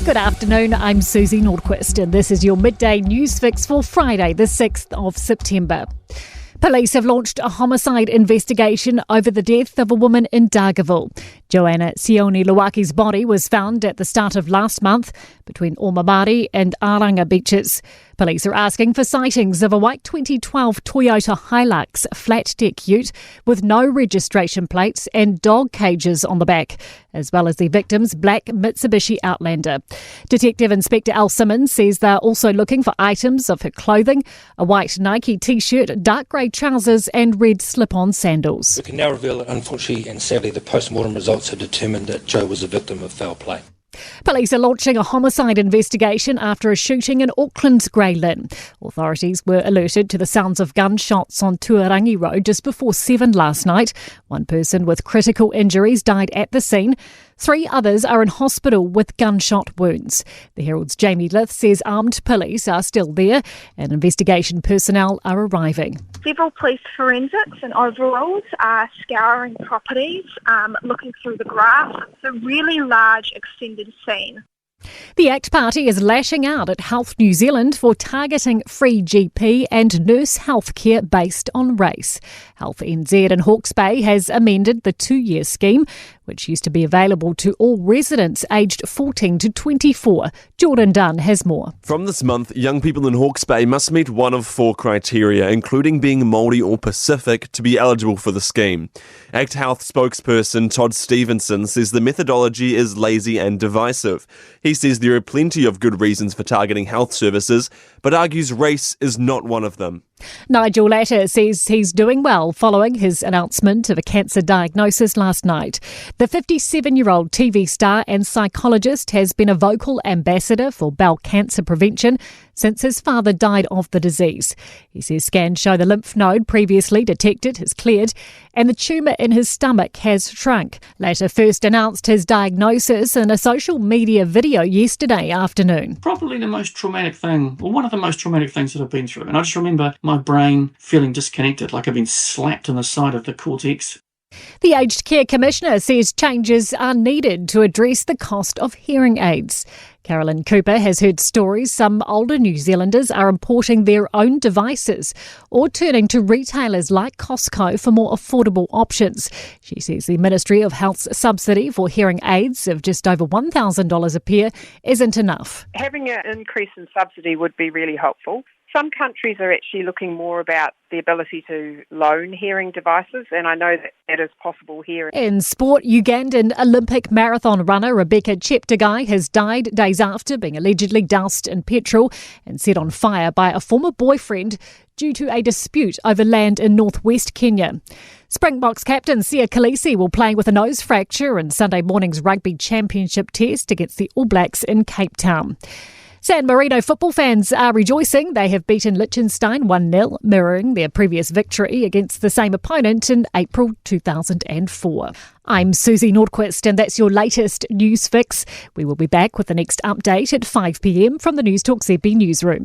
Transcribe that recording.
Good afternoon, I'm Susie Nordquist and this is your midday news fix for Friday, the 6th of September. Police have launched a homicide investigation over the death of a woman in Dargaville. Joanna Sione-Luaki's body was found at the start of last month between Omamari and Aranga beaches. Police are asking for sightings of a white 2012 Toyota Hilux flat-deck ute with no registration plates and dog cages on the back, as well as the victim's black Mitsubishi Outlander. Detective Inspector Al Simmons says they're also looking for items of her clothing, a white Nike t-shirt, dark grey trousers and red slip-on sandals. We can now reveal that unfortunately and sadly the post-mortem results have determined that Jo was a victim of foul play. Police are launching a homicide investigation after a shooting in Auckland's Grey Lynn. Authorities were alerted to the sounds of gunshots on Tuarangi Road just before 7 last night. One person with critical injuries died at the scene. 3 others are in hospital with gunshot wounds. The Herald's Jamie Lith says armed police are still there and investigation personnel are arriving. Several police forensics and overalls are scouring properties, looking through the grass. It's a really large extended scene. The ACT Party is lashing out at Health New Zealand for targeting free GP and nurse healthcare based on race. Health NZ in Hawke's Bay has amended the 2-year scheme, which used to be available to all residents aged 14 to 24. Jordan Dunn has more. From this month, young people in Hawke's Bay must meet one of 4 criteria, including being Māori or Pacific, to be eligible for the scheme. ACT Health spokesperson Todd Stevenson says the methodology is lazy and divisive. He says there are plenty of good reasons for targeting health services, but argues race is not one of them. Nigel Latter says he's doing well following his announcement of a cancer diagnosis last night. The 57-year-old TV star and psychologist has been a vocal ambassador for bowel cancer prevention since his father died of the disease. He says scans show the lymph node previously detected has cleared and the tumour in his stomach has shrunk. Latter first announced his diagnosis in a social media video yesterday afternoon. Probably the most traumatic thing, or one of the most traumatic things that I've been through. And I just remember my brain feeling disconnected, like I've been slapped in the side of the cortex. The Aged Care Commissioner says changes are needed to address the cost of hearing aids. Carolyn Cooper has heard stories some older New Zealanders are importing their own devices or turning to retailers like Costco for more affordable options. She says the Ministry of Health's subsidy for hearing aids of just over $1,000 a pair isn't enough. Having an increase in subsidy would be really helpful. Some countries are actually looking more about the ability to loan hearing devices, and I know that is possible here. In sport, Ugandan Olympic marathon runner Rebecca Cheptegei has died days after being allegedly doused in petrol and set on fire by a former boyfriend due to a dispute over land in northwest Kenya. Springboks captain Sia Khaleesi will play with a nose fracture in Sunday morning's rugby championship test against the All Blacks in Cape Town. San Marino football fans are rejoicing. They have beaten Liechtenstein 1-0, mirroring their previous victory against the same opponent in April 2004. I'm Susie Nordquist and that's your latest news fix. We will be back with the next update at 5 p.m. from the Newstalk ZB newsroom.